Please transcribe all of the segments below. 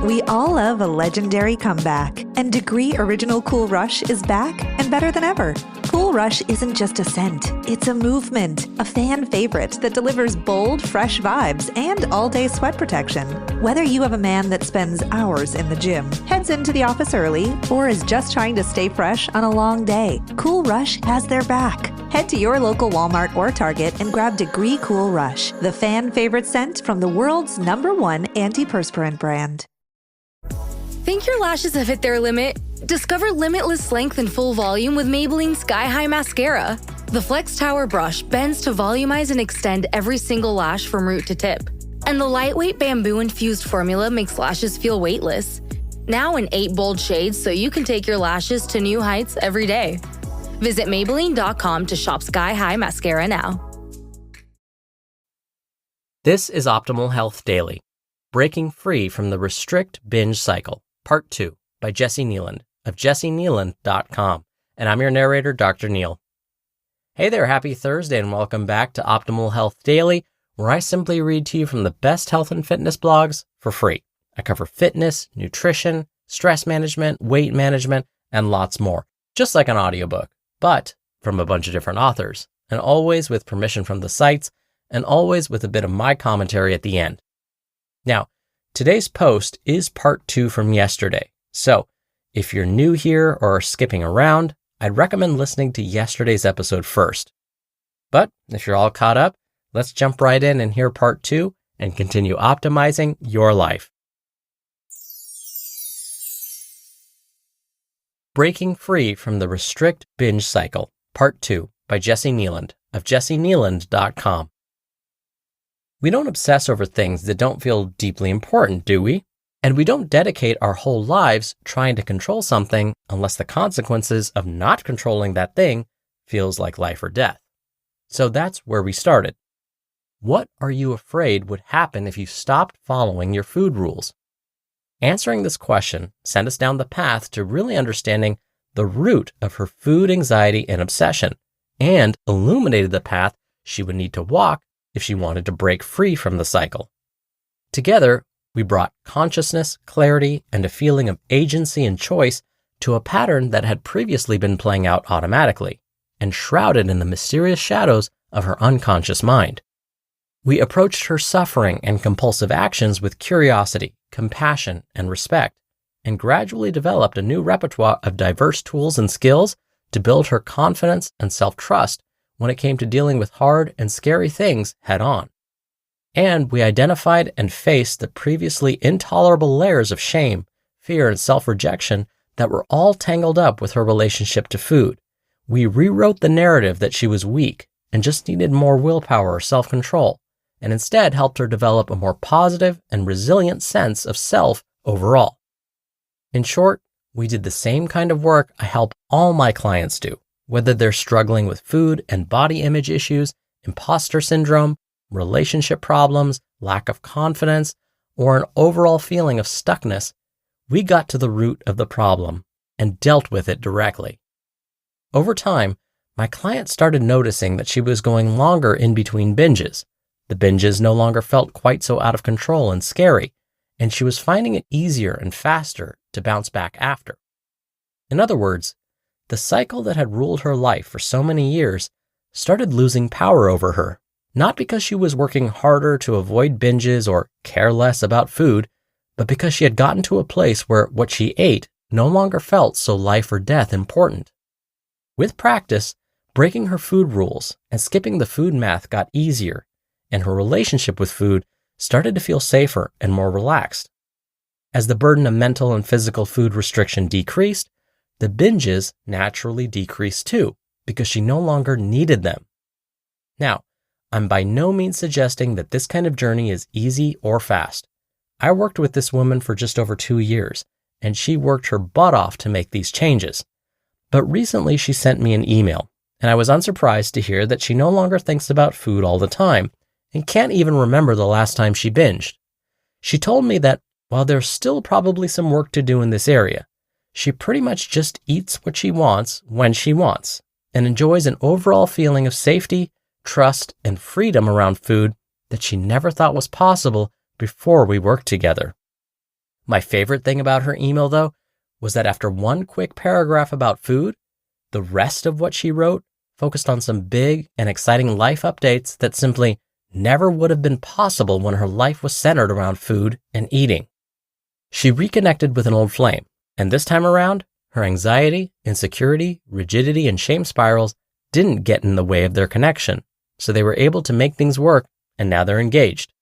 We all love a legendary comeback, and Degree Original Cool Rush is back and better than ever. Cool Rush isn't just a scent, it's a movement, a fan favorite that delivers bold, fresh vibes and all-day sweat protection. Whether you have a man that spends hours in the gym, heads into the office early, or is just trying to stay fresh on a long day, Cool Rush has their back. Head to your local Walmart or Target and grab Degree Cool Rush, the fan favorite scent from the world's #1 antiperspirant brand. Think your lashes have hit their limit? Discover limitless length and full volume with Maybelline Sky High Mascara. The Flex Tower brush bends to volumize and extend every single lash from root to tip. And the lightweight bamboo-infused formula makes lashes feel weightless. Now in 8 bold shades so you can take your lashes to new heights every day. Visit Maybelline.com to shop Sky High Mascara now. This is Optimal Health Daily, Breaking Free from the Restrict Binge Cycle, Part 2, by Jessi Kneeland of JessiKneeland.com. And I'm your narrator, Dr. Neil. Hey there, happy Thursday, and welcome back to Optimal Health Daily, where I simply read to you from the best health and fitness blogs for free. I cover fitness, nutrition, stress management, weight management, and lots more, just like an audiobook, but from a bunch of different authors, and always with permission from the sites, and always with a bit of my commentary at the end. Now, today's post is part 2 from yesterday, so if you're new here or are skipping around, I'd recommend listening to yesterday's episode first. But if you're all caught up, let's jump right in and hear part 2 and continue optimizing your life. Breaking Free from the Restrict Binge Cycle, Part 2, by Jessi Kneeland of JessiKneeland.com. We don't obsess over things that don't feel deeply important, do we? And we don't dedicate our whole lives trying to control something unless the consequences of not controlling that thing feels like life or death. So that's where we started. What are you afraid would happen if you stopped following your food rules? Answering this question sent us down the path to really understanding the root of her food anxiety and obsession, and illuminated the path she would need to walk if she wanted to break free from the cycle. Together, we brought consciousness, clarity, and a feeling of agency and choice to a pattern that had previously been playing out automatically and shrouded in the mysterious shadows of her unconscious mind. We approached her suffering and compulsive actions with curiosity, compassion, and respect, and gradually developed a new repertoire of diverse tools and skills to build her confidence and self-trust when it came to dealing with hard and scary things head on. And we identified and faced the previously intolerable layers of shame, fear, and self-rejection that were all tangled up with her relationship to food. We rewrote the narrative that she was weak and just needed more willpower or self-control, and instead helped her develop a more positive and resilient sense of self overall. In short, we did the same kind of work I help all my clients do, whether they're struggling with food and body image issues, imposter syndrome, relationship problems, lack of confidence, or an overall feeling of stuckness. We got to the root of the problem and dealt with it directly. Over time, my client started noticing that she was going longer in between binges. The binges no longer felt quite so out of control and scary, and she was finding it easier and faster to bounce back after. In other words, the cycle that had ruled her life for so many years started losing power over her, not because she was working harder to avoid binges or care less about food, but because she had gotten to a place where what she ate no longer felt so life or death important. With practice, breaking her food rules and skipping the food math got easier, and her relationship with food started to feel safer and more relaxed. As the burden of mental and physical food restriction decreased, the binges naturally decreased too, because she no longer needed them. Now, I'm by no means suggesting that this kind of journey is easy or fast. I worked with this woman for just over 2 years, and she worked her butt off to make these changes. But recently she sent me an email, and I was unsurprised to hear that she no longer thinks about food all the time and can't even remember the last time she binged. She told me that while there's still probably some work to do in this area, she pretty much just eats what she wants when she wants and enjoys an overall feeling of safety, trust, and freedom around food that she never thought was possible before we worked together. My favorite thing about her email, though, was that after one quick paragraph about food, the rest of what she wrote focused on some big and exciting life updates that simply never would have been possible when her life was centered around food and eating. She reconnected with an old flame, and this time around, her anxiety, insecurity, rigidity, and shame spirals didn't get in the way of their connection, so they were able to make things work, and now they're engaged.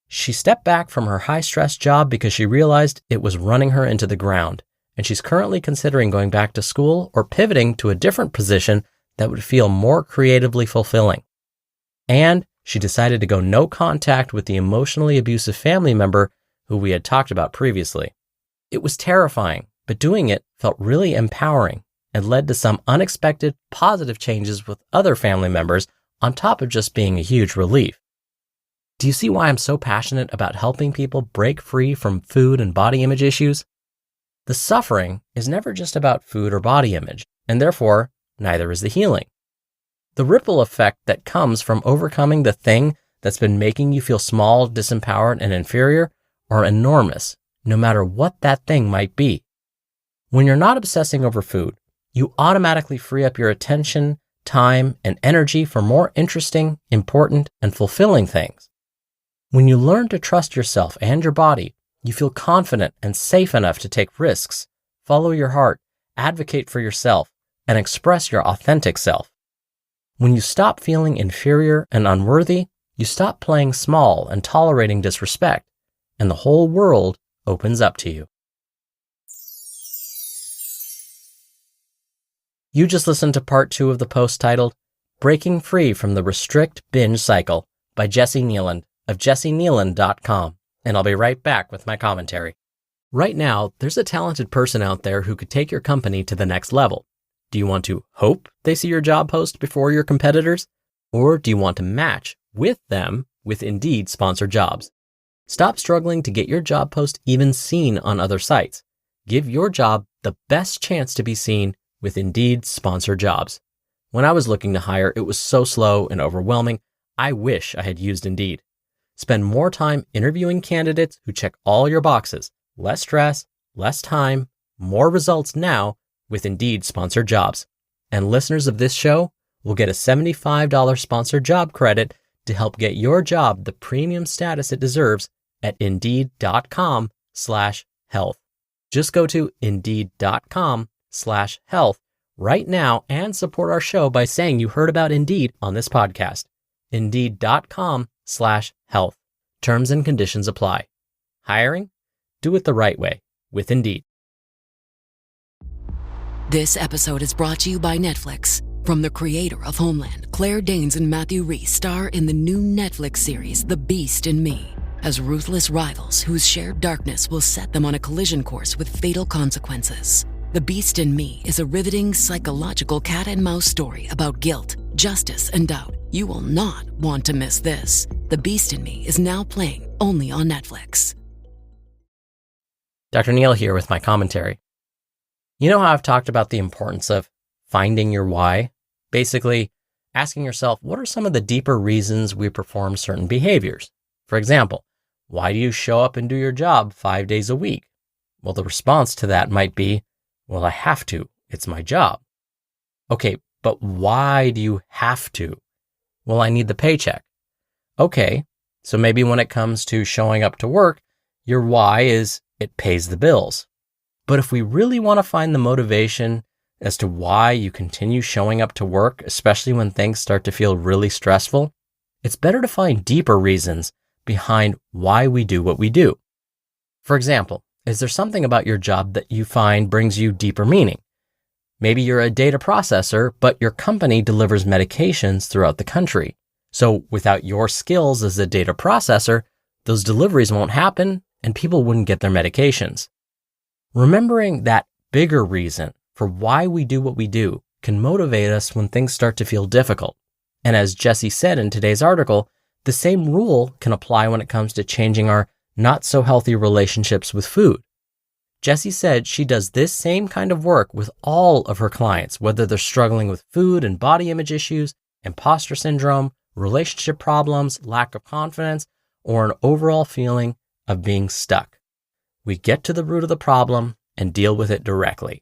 She stepped back from her high-stress job because she realized it was running her into the ground, and she's currently considering going back to school or pivoting to a different position that would feel more creatively fulfilling. And she decided to go no contact with the emotionally abusive family member who we had talked about previously. It was terrifying, but doing it felt really empowering and led to some unexpected positive changes with other family members on top of just being a huge relief. Do you see why I'm so passionate about helping people break free from food and body image issues? The suffering is never just about food or body image, and therefore, neither is the healing. The ripple effect that comes from overcoming the thing that's been making you feel small, disempowered, and inferior are enormous, no matter what that thing might be. When you're not obsessing over food, you automatically free up your attention, time, and energy for more interesting, important, and fulfilling things. When you learn to trust yourself and your body, you feel confident and safe enough to take risks, follow your heart, advocate for yourself, and express your authentic self. When you stop feeling inferior and unworthy, you stop playing small and tolerating disrespect, and the whole world opens up to you. You just listened to part 2 of the post titled, Breaking Free from the Restrict Binge Cycle by Jessi Kneeland of JessiKneeland.com, and I'll be right back with my commentary. Right now, there's a talented person out there who could take your company to the next level. Do you want to hope they see your job post before your competitors? Or do you want to match with them with Indeed sponsored jobs? Stop struggling to get your job post even seen on other sites. Give your job the best chance to be seen with Indeed sponsored jobs. When I was looking to hire, it was so slow and overwhelming. I wish I had used Indeed. Spend more time interviewing candidates who check all your boxes. Less stress, less time, more results now with Indeed sponsored jobs. And listeners of this show will get a $75 sponsored job credit to help get your job the premium status it deserves at Indeed.com/health. Just go to Indeed.com/health right now and support our show by saying you heard about Indeed on this podcast. Indeed.com/health. Terms and conditions apply. Hiring? Do it the right way with Indeed. This episode is brought to you by Netflix. From the creator of Homeland, Claire Danes and Matthew Rhys star in the new Netflix series, The Beast in Me, as ruthless rivals whose shared darkness will set them on a collision course with fatal consequences. The Beast in Me is a riveting psychological cat and mouse story about guilt, justice, and doubt. You will not want to miss this. The Beast in Me is now playing only on Netflix. Dr. Neil here with my commentary. You know how I've talked about the importance of finding your why? Basically, asking yourself, what are some of the deeper reasons we perform certain behaviors? For example, why do you show up and do your job 5 days a week? Well, the response to that might be, well, I have to. It's my job. Okay, but why do you have to? Well, I need the paycheck. Okay, so maybe when it comes to showing up to work, your why is it pays the bills. But if we really want to find the motivation as to why you continue showing up to work, especially when things start to feel really stressful, it's better to find deeper reasons behind why we do what we do. For example, is there something about your job that you find brings you deeper meaning? Maybe you're a data processor, but your company delivers medications throughout the country. So without your skills as a data processor, those deliveries won't happen and people wouldn't get their medications. Remembering that bigger reason for why we do what we do can motivate us when things start to feel difficult. And as Jessi said in today's article, the same rule can apply when it comes to changing our not so healthy relationships with food. Jessi said she does this same kind of work with all of her clients, whether they're struggling with food and body image issues, imposter syndrome, relationship problems, lack of confidence, or an overall feeling of being stuck. we get to the root of the problem and deal with it directly.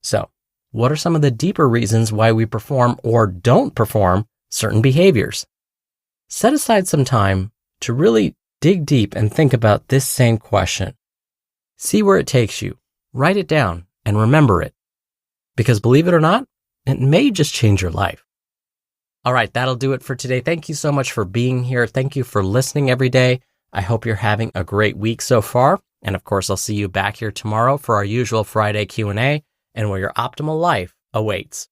So, what are some of the deeper reasons why we perform or don't perform certain behaviors? Set aside some time to really dig deep and think about this same question. See where it takes you. Write it down and remember it. Because believe it or not, it may just change your life. All right, that'll do it for today. Thank you so much for being here. Thank you for listening every day. I hope you're having a great week so far. And of course, I'll see you back here tomorrow for our usual Friday Q&A and where your optimal life awaits.